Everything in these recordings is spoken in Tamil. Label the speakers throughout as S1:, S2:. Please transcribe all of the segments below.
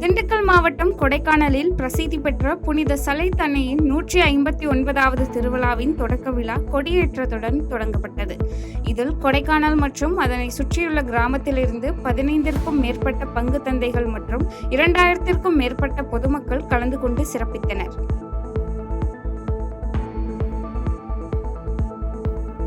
S1: திண்டுக்கல் மாவட்டம் கொடைக்கானலில் பிரசித்தி பெற்ற புனித சலைத் அன்னையின் 159வது திருவிழாவின் தொடக்க விழா கொடியேற்றத்துடன் தொடங்கப்பட்டது. இதில் கொடைக்கானல் மற்றும் அதனை சுற்றியுள்ள கிராமத்திலிருந்து 15ற்கும் மேற்பட்ட பங்கு தந்தைகள் மற்றும் 2000ற்கும் மேற்பட்ட பொதுமக்கள் கலந்து கொண்டு சிறப்பித்தனர்.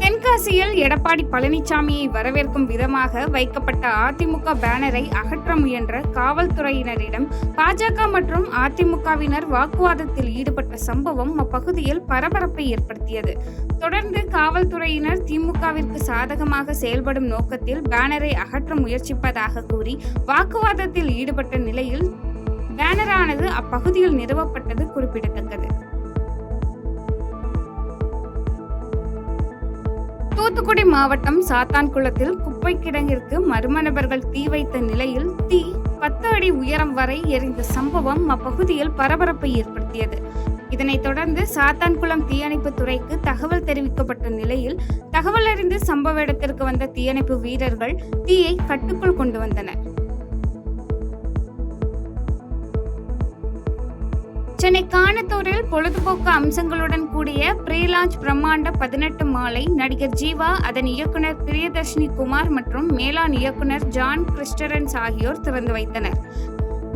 S1: தென்காசியில் எடப்பாடி பழனிசாமியை வரவேற்கும் விதமாக வைக்கப்பட்ட அதிமுக பேனரை அகற்ற முயன்ற காவல்துறையினரிடம் பாஜக மற்றும் அதிமுகவினர் வாக்குவாதத்தில் ஈடுபட்ட சம்பவம் அப்பகுதியில் பரபரப்பை ஏற்படுத்தியது. தொடர்ந்து காவல்துறையினர் திமுகவிற்கு சாதகமாக செயல்படும் நோக்கத்தில் பேனரை அகற்ற முயற்சிப்பதாக கூறி வாக்குவாதத்தில் ஈடுபட்ட நிலையில் பேனரானது அப்பகுதியில் நிறுவப்பட்டது குறிப்பிடத்தக்கது. தூத்துக்குடி மாவட்டம் சாத்தான்குளத்தில் குப்பை கிடங்கிற்கு மர்ம நபர்கள் தீ வைத்த நிலையில் தீ 10 அடி உயரம் வரை எரிந்த சம்பவம் அப்பகுதியில் பரபரப்பை ஏற்படுத்தியது. இதனைத் தொடர்ந்து சாத்தான்குளம் தீயணைப்பு துறைக்கு தகவல் தெரிவிக்கப்பட்ட நிலையில் தகவல் அறிந்து சம்பவ இடத்திற்கு வந்த தீயணைப்பு வீரர்கள் தீயை கட்டுக்குள் கொண்டு வந்தனர். சென்னை காணத்தூரில் பொழுதுபோக்கு அம்சங்களுடன் கூடிய ப்ரீ-லான்ச் பிரம்மாண்ட 18 மாலை நடிகர் ஜீவா, அதன் இயக்குனர் பிரியதர்ஷினி குமார் மற்றும் மேலாண் இயக்குனர் ஜான் கிறிஸ்டரன்ஸ் ஆகியோர் திறந்து வைத்தனர்.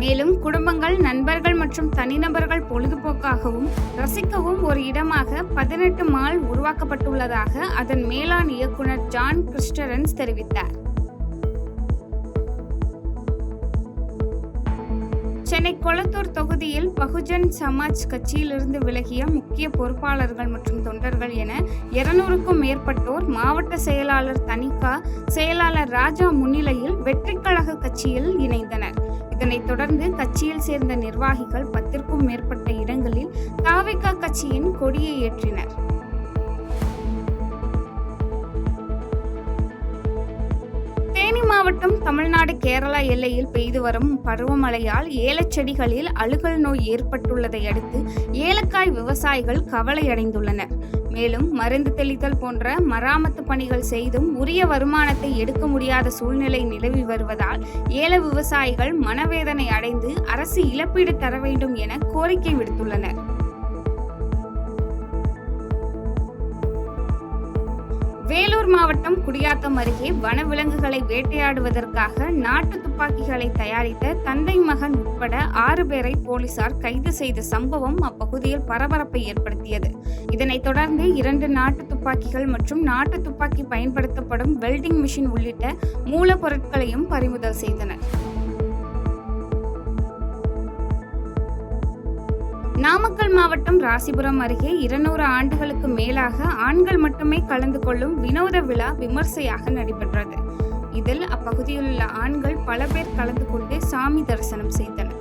S1: மேலும் குடும்பங்கள், நண்பர்கள் மற்றும் தனிநபர்கள் பொழுதுபோக்காகவும் ரசிக்கவும் ஒரு இடமாக 18 மால் உருவாக்கப்பட்டுள்ளதாக அதன் மேலாண் இயக்குனர் ஜான் கிறிஸ்டரன்ஸ் தெரிவித்தார். சென்னை கொளத்தூர் தொகுதியில் பகுஜன் சமாஜ் கட்சியிலிருந்து விலகிய முக்கிய பொறுப்பாளர்கள் மற்றும் தொண்டர்கள் என 200க்கும் மேற்பட்டோர் மாவட்ட செயலாளர் தனிகா, செயலாளர் ராஜா முன்னிலையில் வெற்றிக்கழக கட்சியில் இணைந்தனர். இதனைத் தொடர்ந்து கட்சியில் சேர்ந்த நிர்வாகிகள் 10ற்கும் மேற்பட்ட இடங்களில் தாவேகா கட்சியின் கொடியை ஏற்றினர். தேனி மாவட்டம் தமிழ்நாடு கேரளா எல்லையில் பெய்து வரும் பருவமழையால் ஏலச்செடிகளில் அழுகல் நோய் ஏற்பட்டுள்ளதை அடுத்து ஏலக்காய் விவசாயிகள் கவலையடைந்துள்ளனர். மேலும் மருந்து தெளித்தல் போன்ற மராமத்து பணிகள் செய்தும் உரிய வருமானத்தை எடுக்க முடியாத சூழ்நிலை நிலவி வருவதால் ஏல விவசாயிகள் மனவேதனை அடைந்து அரசு இழப்பீடு தர வேண்டும் என கோரிக்கை விடுத்துள்ளனர். வேலூர் மாவட்டம் குடியாத்தம் அருகே வனவிலங்குகளை வேட்டையாடுவதற்காக நாட்டு துப்பாக்கிகளை தயாரித்த தந்தை மகன் உட்பட 6 பேரை போலீசார் கைது செய்த சம்பவம் அப்பகுதியில் பரபரப்பை ஏற்படுத்தியது. இதனைத் தொடர்ந்து 2 நாட்டு துப்பாக்கிகள் மற்றும் நாட்டு துப்பாக்கி பயன்படுத்தப்படும் வெல்டிங் மிஷின் உள்ளிட்ட மூலப்பொருட்களையும் பறிமுதல் செய்தனர். நாமக்கல் மாவட்டம் ராசிபுரம் அருகே 200 ஆண்டுகளுக்கு மேலாக ஆண்கள் மட்டுமே கலந்து கொள்ளும் வினோத விழா விமர்சையாக நடைபெற்றது. இதில் அப்பகுதியில் உள்ள ஆண்கள் பல பேர் கலந்து கொண்டு சாமி தரிசனம் செய்தனர்.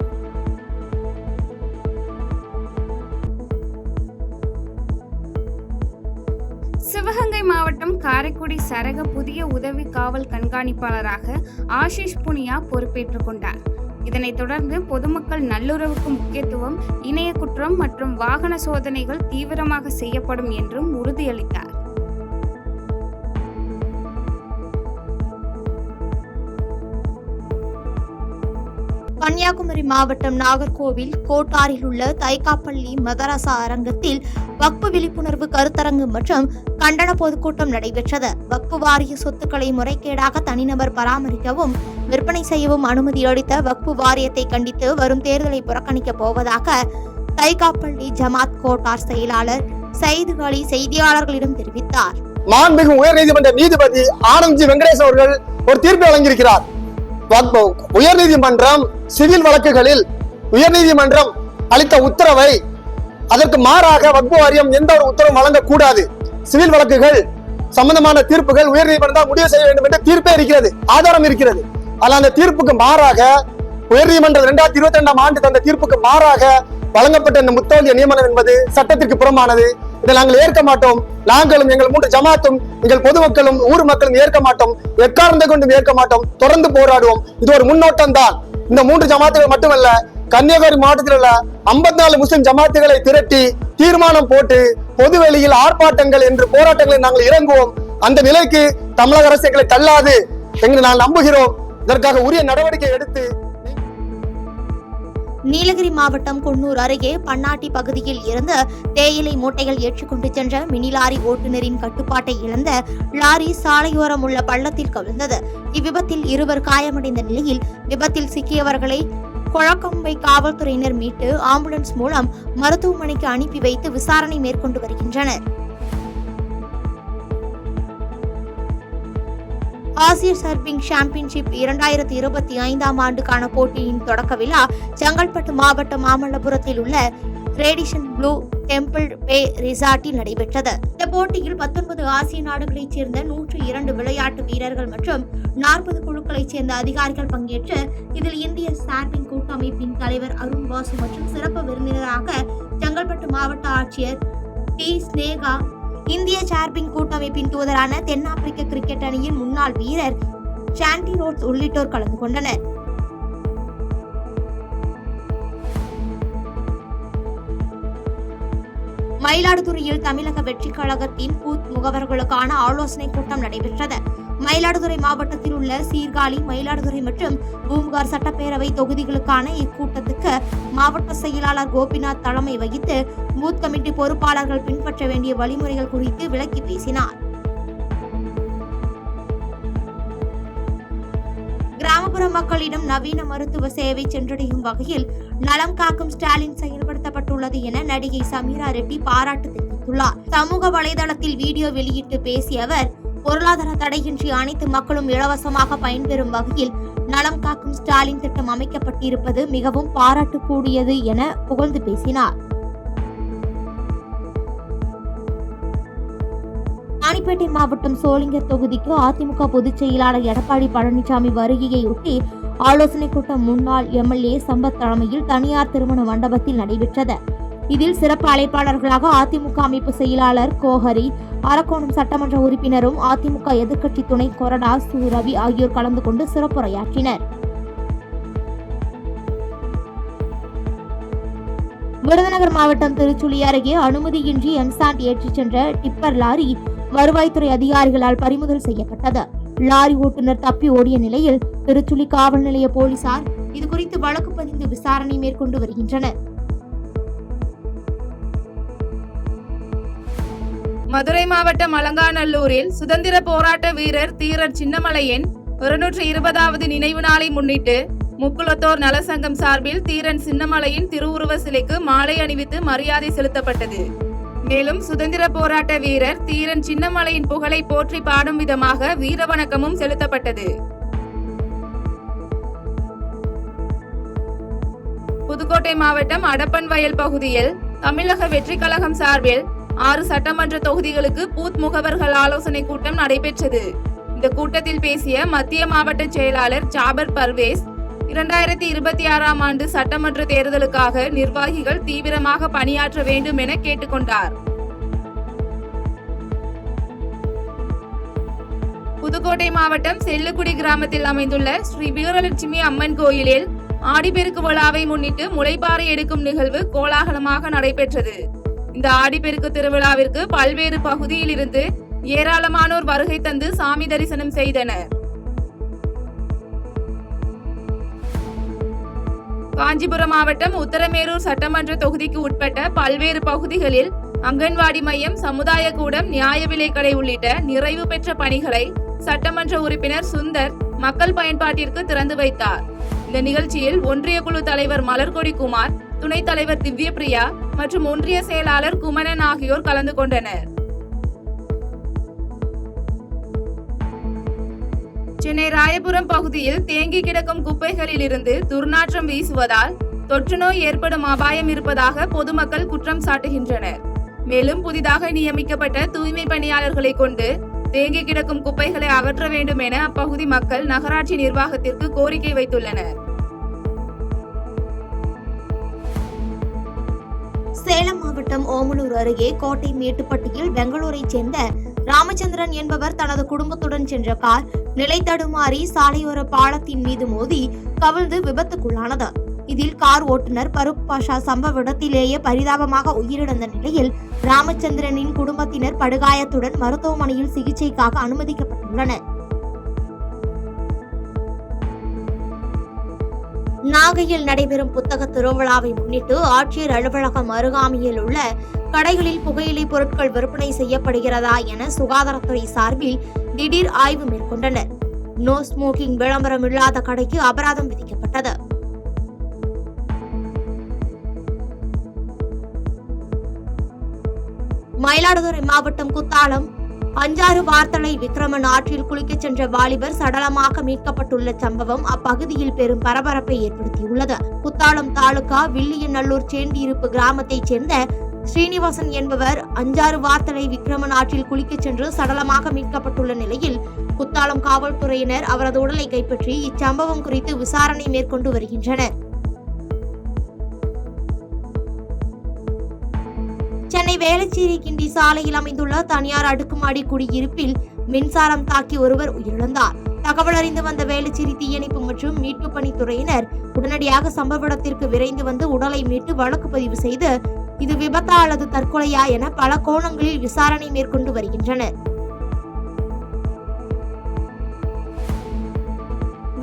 S1: சிவகங்கை மாவட்டம் காரைக்குடி சரக புதிய உதவி காவல் கண்காணிப்பாளராக ஆஷிஷ் புனியா பொறுப்பேற்றுக் கொண்டார். இதனைத் தொடர்ந்து பொதுமக்கள் நல்லுறவுக்கு முக்கியத்துவம், இணைய குற்றம் மற்றும் வாகன சோதனைகள் தீவிரமாக செய்யப்படும் என்றும் உறுதியளித்தார்.
S2: கன்னியாகுமரி மாவட்டம் நாகர்கோவில் கோட்டாரில் உள்ள தைக்காப்பள்ளி மதரசா அரங்கத்தில் வக்பு விழிப்புணர்வு கருத்தரங்கு மற்றும் கண்டன பொதுக்கூட்டம் நடைபெற்றது. வக்பு வாரிய சொத்துக்களை முறைகேடாக தனிநபர் பராமரிக்கவும் விற்பனை செய்யவும் அனுமதி அளித்த வக்பு வாரியத்தை கண்டித்து வரும் தேர்தலை புறக்கணிக்கப் போவதாக தைக்காப்பள்ளி ஜமாத் கோட்டார் செயலாளர் சயீது அலி செய்தியாளர்களிடம் தெரிவித்தார்.
S3: மாண்புமிகு உயர்நீதிமன்ற நீதிபதி ஆனந்த் வெங்கடேஷ் அவர்கள் ஒரு தீர்ப்பு வழங்கியிருக்கிறார். உயர்நீதிமன்றம் சிவில் வழக்குகளில் உயர்நீதிமன்றம் அளித்த உத்தரவை அதற்கு மாறாக வக்பு வாரியம் எந்த ஒரு உத்தரவும் வழங்கக்கூடாது. சிவில் வழக்குகள் சம்பந்தமான தீர்ப்புகள் உயர்நீதிமன்றம் முடிவு செய்ய வேண்டும் என்ற தீர்ப்பே இருக்கிறது, ஆதாரம் இருக்கிறது. ஆனால் அந்த தீர்ப்புக்கு மாறாக உயர்நீதிமன்றம் 2022ஆம் ஆண்டு தந்த தீர்ப்புக்கு மாறாக வழங்கப்பட்ட இந்த முத்தவல்லிய நியமனம் என்பது சட்டத்திற்கு புறம்பானது. இதை நாங்கள் ஏற்க மாட்டோம். நாங்களும் எங்கள் 3 ஜமாத்தும் எங்கள் பொதுமக்களும் ஊர் மக்களும் ஏற்க மாட்டோம், எக்காரணத்தை கொண்டும் ஏற்க மாட்டோம். தொடர்ந்து போராடுவோம். இது ஒரு முன்னோட்டம் தான். இந்த 3 ஜமாத்துகள் மட்டுமல்ல, கன்னியாகுமரி மாவட்டத்தில் உள்ள 54 முஸ்லிம் ஜமாத்துகளை திரட்டி தீர்மானம் போட்டு பொதுவெளியில் ஆர்ப்பாட்டங்கள் என்று போராட்டங்களை நாங்கள் இறங்குவோம். அந்த நிலைக்கு தமிழக அரசு எங்களை தள்ளாது என்று நான் நம்புகிறோம். இதற்காக உரிய நடவடிக்கை எடுத்து
S2: நீலகிரி மாவட்டம் குன்னூர் அருகே பன்னாட்டி பகுதியில் இருந்து தேயிலை மூட்டைகள் ஏற்றிக்கொண்டு சென்ற மினி லாரி ஓட்டுநரின் கட்டுப்பாட்டை இழந்த லாரி சாலையோரம் உள்ள பள்ளத்தில் கவிழ்ந்தது. இவ்விபத்தில் 2 காயமடைந்த நிலையில் விபத்தில் சிக்கியவர்களை கொளக்கம்பை காவல்துறையினர் மீட்டு ஆம்புலன்ஸ் மூலம் மருத்துவமனைக்கு அனுப்பி வைத்து விசாரணை மேற்கொண்டு வருகின்றனர். ஆசிய சர்பிங் சாம்பியன்ஷிப் 2025 ஆண்டுக்கான போட்டியின் தொடக்க விழா செங்கல்பட்டு மாவட்டம் மாமல்லபுரத்தில் உள்ள ரேடிசன் ப்ளூ டெம்பிள் பே ரிசார்ட்டில் நடைபெற்றது. இந்த போட்டியில் 19 ஆசிய நாடுகளைச் சேர்ந்த 102 விளையாட்டு வீரர்கள் மற்றும் 40 குழுக்களைச் சேர்ந்த அதிகாரிகள் பங்கேற்று இதில் இந்திய சார்பிங் கூட்டமைப்பின் தலைவர் அருண் பாசு மற்றும் சிறப்பு விருந்தினராக செங்கல்பட்டு மாவட்ட ஆட்சியர் டி ஸ்னேகா, இந்திய சார்பிங் கூட்டமைப்பின் தூதரான தென்னாப்பிரிக்க கிரிக்கெட் அணியின் முன்னாள் வீரர் சாண்டி ரோட்ஸ் உள்ளிட்டோர் கலந்து கொண்டனர். மயிலாடுதுறையில் தமிழக வெற்றிக் கழகத்தின் பூத் முகவர்களுக்கான ஆலோசனை கூட்டம் நடைபெற்றது. மயிலாடுதுறை மாவட்டத்தில் உள்ள சீர்காழி, மயிலாடுதுறை மற்றும் பூம்புகார் சட்டப்பேரவை தொகுதிகளுக்கான இக்கூட்டத்துக்கு மாவட்ட செயலாளர் கோபிநாத் தலைமை வகித்து பூத் கமிட்டி பொறுப்பாளர்கள் பின்பற்ற வேண்டிய வழிமுறைகள் குறித்து விளக்கி பேசினார். கிராமப்புற மக்களிடம் நவீன மருத்துவ சேவை சென்றடையும் வகையில் நலம் காக்கும் ஸ்டாலின் செயல்படுத்தப்பட்டுள்ளது என நடிகை சமீரா ரெட்டி பாராட்டு தெரிவித்துள்ளார். சமூக வலைதளத்தில் வீடியோ வெளியிட்டு பேசிய அவர், பொருளாதார தடையின்றி அனைத்து மக்களும் இலவசமாக பயன்பெறும் வகையில் நலம் காக்கும் ஸ்டாலின் திட்டம் அமைக்கப்பட்டிருப்பது மிகவும் பாராட்டுக்கூடியது என புகழ்ந்து பேசினார். ராணிப்பேட்டை மாவட்டம் சோளிங்கர் தொகுதிக்கு அதிமுக பொதுச் செயலாளர் எடப்பாடி பழனிசாமி வருகையையொட்டி ஆலோசனை கூட்டம் முன்னாள் எம்எல்ஏ சம்பத் தலைமையில் தனியார் திருமண மண்டபத்தில் நடைபெற்றது. இதில் சிறப்பு அழைப்பாளர்களாக அதிமுக அமைப்பு செயலாளர் கோஹரி, அரக்கோணம் சட்டமன்ற உறுப்பினரும் அதிமுக எதிர்க்கட்சி துணை கொறடா சு ரவி ஆகியோர் கலந்து கொண்டு சிறப்புரையாற்றினர். விருதுநகர் மாவட்டம் திருச்சுழி அருகே அனுமதியின்றி எம்சாண்ட் ஏற்றிச் சென்ற டிப்பர் லாரி வருவாய்த்துறை அதிகாரிகளால் பறிமுதல் செய்யப்பட்டது. லாரி ஓட்டுநர் தப்பி ஓடிய நிலையில் திருச்சுழி காவல் நிலைய போலீசார் இதுகுறித்து வழக்கு பதிந்து விசாரணை மேற்கொண்டு வருகின்றனர்.
S4: மதுரை மாவட்டம் அலங்காநல்லூரில் சுதந்திர போராட்ட வீரர் தீரன் சின்னமலையின் 220வது நினைவு நாளை முன்னிட்டு முக்குளத்தோர் நலசங்கம் சார்பில் தீரன் சின்னமலையின் திருவுருவ சிலைக்கு மாலை அணிவித்து மரியாதை செலுத்தப்பட்டது. மேலும் சுதந்திர போராட்ட வீரர் தீரன் சின்னமலையின் புகழை போற்றி பாடும் விதமாக வீர வணக்கமும் செலுத்தப்பட்டது. புதுக்கோட்டை மாவட்டம் அடப்பன் வயல் பகுதியில் தமிழக வெற்றி கழகம் சார்பில் 6 சட்டமன்ற தொகுதிகளுக்கு பூத் முகவர்கள் ஆலோசனை கூட்டம் நடைபெற்றது. இந்த கூட்டத்தில் பேசிய மத்திய மாவட்ட செயலாளர் ஜாபர் பர்வேஸ், 2026ஆம் ஆண்டு சட்டமன்ற தேர்தலுக்காக நிர்வாகிகள் தீவிரமாக பணியாற்ற வேண்டும் என கேட்டுக்கொண்டார். புதுக்கோட்டை மாவட்டம் செல்லுக்குடி கிராமத்தில் அமைந்துள்ள ஸ்ரீ வீரலட்சுமி அம்மன் கோயிலில் ஆடிப்பெருக்கு விழாவை முன்னிட்டு முளைப்பாறை எடுக்கும் நிகழ்வு கோலாகலமாக நடைபெற்றது. இந்த ஆடிப்பெருக்கு திருவிழாவிற்கு பல்வேறு பகுதியில் இருந்து ஏராளமானோர் வருகை தந்து சாமி தரிசனம் செய்தனர். காஞ்சிபுரம் மாவட்டம் உத்தரமேரூர் சட்டமன்ற தொகுதிக்கு உட்பட்ட பல்வேறு பகுதிகளில் அங்கன்வாடி மையம், சமுதாய கூடம், நியாய விலைக்கடை உள்ளிட்ட நிறைவு பெற்ற பணிகளை சட்டமன்ற உறுப்பினர் சுந்தர் மக்கள் பயன்பாட்டிற்கு திறந்து வைத்தார். இந்த நிகழ்ச்சியில் ஒன்றிய குழு தலைவர் மலர்கொடி குமார், துணைத் தலைவர் திவ்யபிரியா மற்றும் ஒன்றிய செயலாளர் குமரன் ஆகியோர் கலந்து கொண்டனர். சென்னை ராயபுரம் பகுதியில் தேங்கி கிடக்கும் குப்பைகளில் இருந்து துர்நாற்றம் வீசுவதால் தொற்று நோய் ஏற்படும் அபாயம் இருப்பதாக பொதுமக்கள் குற்றம் சாட்டுகின்றனர். மேலும் புதிதாக நியமிக்கப்பட்ட தூய்மை பணியாளர்களை கொண்டு தேங்கி கிடக்கும் குப்பைகளை அகற்ற வேண்டும் என அப்பகுதி மக்கள் நகராட்சி நிர்வாகத்திற்கு கோரிக்கை வைத்துள்ளனர்.
S2: சேலம் மாவட்டம் ஓமலூர் அருகே கோட்டை மேட்டுப்பட்டியில் பெங்களூரைச் சேர்ந்த ராமச்சந்திரன் என்பவர் தனது குடும்பத்துடன் சென்ற கார் நிலை தடுமாறி சாலையோர பாலத்தின் மீது மோதி கவிழ்ந்து விபத்துக்குள்ளானது. இதில் கார் ஓட்டுநர் பருப் பாஷா சம்பவ இடத்திலேயே பரிதாபமாக உயிரிழந்த நிலையில் ராமச்சந்திரனின் குடும்பத்தினர் படுகாயத்துடன் மருத்துவமனையில் சிகிச்சைக்காக அனுமதிக்கப்பட்டுள்ளனர். நாகையில் நடைபெறும் புத்தக திருவிழாவை முன்னிட்டு ஆட்சியர் அலுவலகம் அருகாமையில் உள்ள கடைகளில் புகையிலை பொருட்கள் விற்பனை செய்யப்படுகிறதா என சுகாதாரத்துறை சார்பில் திடீர் ஆய்வு மேற்கொண்டனர். நோ ஸ்மோக்கிங் விளம்பரம் இல்லாத கடைக்கு அபராதம் விதிக்கப்பட்டது. மயிலாடுதுறை மாவட்டம் குத்தாலம் அஞ்சாறு வார்த்தலை விக்ரமன் ஆற்றில் குளிக்கச் சென்ற வாலிபர் சடலமாக மீட்கப்பட்டுள்ள சம்பவம் அப்பகுதியில் பெரும் பரபரப்பை ஏற்படுத்தியுள்ளது. குத்தாலம் தாலுகா வில்லியநல்லூர் சேண்டியிருப்பு கிராமத்தைச் சேர்ந்த ஸ்ரீனிவாசன் என்பவர் அஞ்சாறு வார்த்தலை விக்ரமன் ஆற்றில் குளிக்கச் சென்று சடலமாக மீட்கப்பட்டுள்ள நிலையில் குத்தாலம் காவல்துறையினர் அவரது உடலை கைப்பற்றி இச்சம்பவம் குறித்து விசாரணை மேற்கொண்டு வருகின்றனர். சென்னை வேளச்சேரி கிண்டி சாலையில் அமைந்துள்ள தனியார் அடுக்குமாடி குடியிருப்பில் மின்சாரம் தாக்கி ஒருவர் உயிரிழந்தார். தகவல் அறிந்து வந்த வேளச்சேரி தீயணைப்பு மற்றும் மீட்பு பணித்துறையினர் உடனடியாக சம்பவ இடத்திற்கு விரைந்து வந்து உடலை மீட்டு வழக்கு பதிவு செய்து இது விபத்தா அல்லது தற்கொலையா என பல கோணங்களில் விசாரணை மேற்கொண்டு வருகின்றனர்.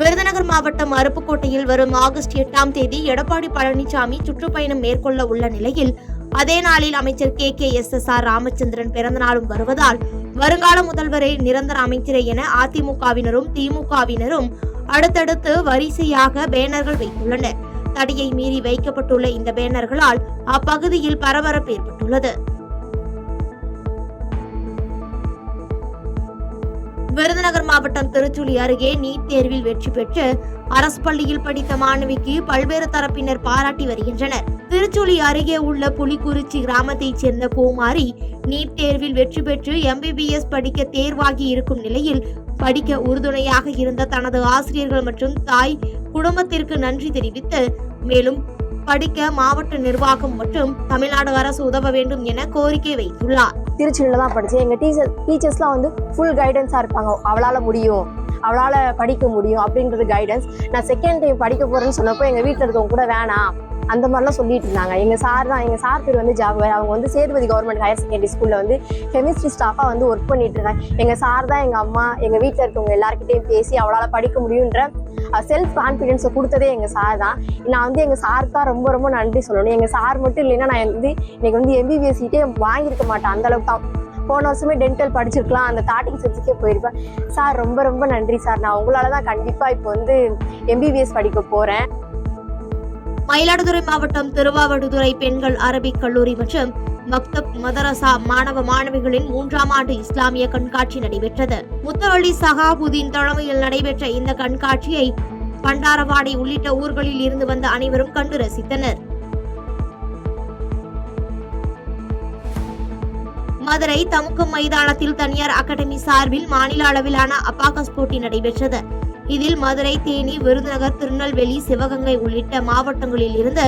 S2: விருதுநகர் மாவட்டம் அருப்புக்கோட்டையில் வரும் ஆகஸ்ட் 8ஆம் தேதி எடப்பாடி பழனிசாமி சுற்றுப்பயணம் மேற்கொள்ள உள்ள நிலையில் அதே நாளில் அமைச்சர் KKSSR ராமச்சந்திரன் பிறந்தநாளும் வருவதால் வருங்கால முதல்வரை நிரந்தர அமைச்சரை என அதிமுகவினரும் திமுகவினரும் அடுத்தடுத்து வரிசையாக பேனர்கள் வைத்துள்ளனர். தடையை மீறி வைக்கப்பட்டுள்ள இந்த பேனர்களால் அப்பகுதியில் பரபரப்பு ஏற்பட்டுள்ளது. விருதுநகர் மாவட்டம் திருச்சுழி அருகே நீட் தேர்வில் வெற்றி பெற்று அரசு பள்ளியில் படித்த மாணவிக்கு பல்வேறு தரப்பினர் பாராட்டி வருகின்றனர். திருச்சுழி அருகே உள்ள புலிக்குறிச்சி கிராமத்தைச் சேர்ந்த பூமாரி நீட் தேர்வில் வெற்றி பெற்று MBBS படிக்க தேர்வாகி இருக்கும் நிலையில் படிக்க உறுதுணையாக இருந்த தனது ஆசிரியர்கள் மற்றும் தாய் குடும்பத்திற்கு நன்றி தெரிவித்து மேலும் படிக்க மாவட்ட நிர்வாகம் மற்றும் தமிழ்நாடு அரசு உதவ வேண்டும் என கோரிக்கை வைத்துள்ளார்.
S5: திருச்சியில தான் படித்தேன். எங்கள் டீச்சர்ஸ்லாம் வந்து ஃபுல் கைடன்ஸாக இருப்பாங்க. அவளால் முடியும், அவளால் படிக்க முடியும் அப்படின்றது கைடன்ஸ். நான் செகண்ட் டைம் படிக்க போகிறேன்னு சொன்னப்போ எங்கள் வீட்டில் இருக்கவங்க கூட வேணாம் அந்த மாதிரிலாம் சொல்லிட்டு இருந்தாங்க. எங்கள் சார் பேர் வந்து ஜாகுவார். அவங்க வந்து சேதுபதி கவர்மெண்ட் ஹையர் செகண்டரி ஸ்கூலில் வந்து கெமிஸ்ட்ரி ஸ்டாஃபாக வந்து ஒர்க் பண்ணிட்டு இருக்காங்க. எங்கள் சார் தான் எங்கள் அம்மா எங்கள் வீட்டில் இருக்கவங்க எல்லாருக்கிட்டையும் பேசி அவளால் படிக்க முடியுன்ற செல்ஃப் கான்ஃபிடென்ஸை கொடுத்ததே எங்கள் சார் தான். நான் வந்து எங்கள் சாருக்கு தான் ரொம்ப ரொம்ப நன்றி சொல்லணும். எங்கள் சார் மட்டும் இல்லைன்னா நான் வந்து இன்னைக்கு வந்து MBBS சீட்டே வாங்கியிருக்க மாட்டேன். அந்தளவுக்கு தான். போன வருஷமே டென்டல் படிச்சிருக்கலாம், அந்த 36 போயிருப்பேன். சார் ரொம்ப ரொம்ப நன்றி சார். நான் உங்களால தான் கண்டிப்பாக இப்போ வந்து MBBS படிக்க போகிறேன்.
S2: மயிலாடுதுறை மாவட்டம் திருவாவடுதுறை பெண்கள் அரபிக் கல்லூரி மற்றும் மக்தப் மதரசா மாணவ மாணவிகளின் 3ஆம் ஆண்டு இஸ்லாமிய கண்காட்சி நடைபெற்றது. முத்தவள்ளி சகாபுதீன் தலைமையில் நடைபெற்ற இந்த கண்காட்சியை பண்டாரவாடி உள்ளிட்ட ஊர்களில் இருந்து வந்த அனைவரும் கண்டு ரசித்தனர். மதுரை தமுக்கம் மைதானத்தில் தனியார் அகாடமி சார்பில் மாநில அளவிலான அபாகஸ் போட்டி நடைபெற்றது. இதில் மதுரை, தேனி, விருதுநகர், திருநெல்வேலி, சிவகங்கை உள்ளிட்ட மாவட்டங்களில் இருந்து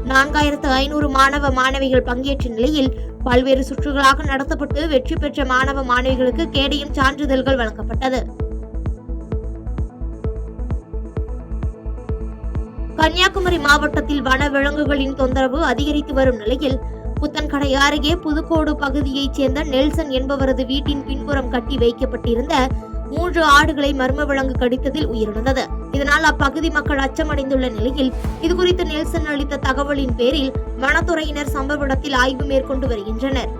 S2: 4500 மாணவ மாணவிகள் பங்கேற்ற நிலையில் பல்வேறு சுற்றுகளாக நடத்தப்பட்டு வெற்றி பெற்ற மாணவ மாணவிகளுக்கு கேடயம் சான்றிதழ்கள் வழங்கப்பட்டது. கன்னியாகுமரி மாவட்டத்தில் வன விலங்குகளின் தொந்தரவு அதிகரித்து வரும் நிலையில் புத்தன்கடை அருகே புதுக்கோடு பகுதியைச் சேர்ந்த நெல்சன் என்பவரது வீட்டின் பின்புறம் கட்டி வைக்கப்பட்டிருந்த 3 ஆடுகளை மர்ம விலங்கு கடித்ததில் உயிரிழந்தது. இதனால் அப்பகுதி மக்கள் அச்சமடைந்துள்ள நிலையில் இதுகுறித்து நெல்சன் அளித்த தகவலின் பேரில் வனத்துறையினர் சம்பவ இடத்தில் ஆய்வு மேற்கொண்டு வருகின்றனர்.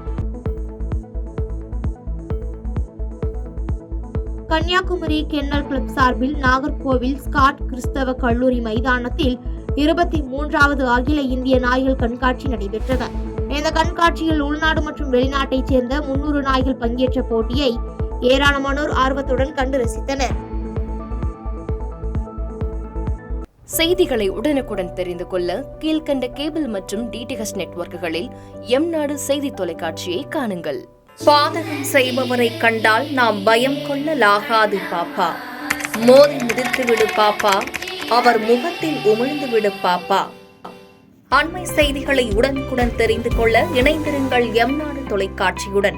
S2: கன்னியாகுமரி கென்னல் கிளப் சார்பில் நாகர்கோவில் ஸ்காட் கிறிஸ்தவ கல்லூரி மைதானத்தில் 23வது அகில இந்திய நாய்கள் கண்காட்சி நடைபெற்றது. இந்த கண்காட்சியில் உள்நாடு மற்றும் வெளிநாட்டைச் சேர்ந்த 300 நாய்கள் பங்கேற்ற போட்டியை ஏராளமானோர் ஆர்வத்துடன் கண்டு ரசித்தனர்.
S6: செய்திகளை உடனுக்குடன் தெரிந்து கொள்ள கீழ்கண்ட கேபிள் மற்றும் DTH நெட்வொர்க்குகளில் எம்நாடு செய்தி தொலைக்காட்சியை காணுங்கள். பாதகம் செய்பவரை கண்டால் நாம் பயம் கொள்ளலாகாது பாப்பா. மோதி மிதித்து விடு பாப்பா, அவர் முகத்தில் உமிழ்ந்து விடு பாப்பா. அண்மை செய்திகளை உடனுக்குடன் தெரிந்து கொள்ள இணைந்திருங்கள் எம்நாடு தொலைக்காட்சியுடன்.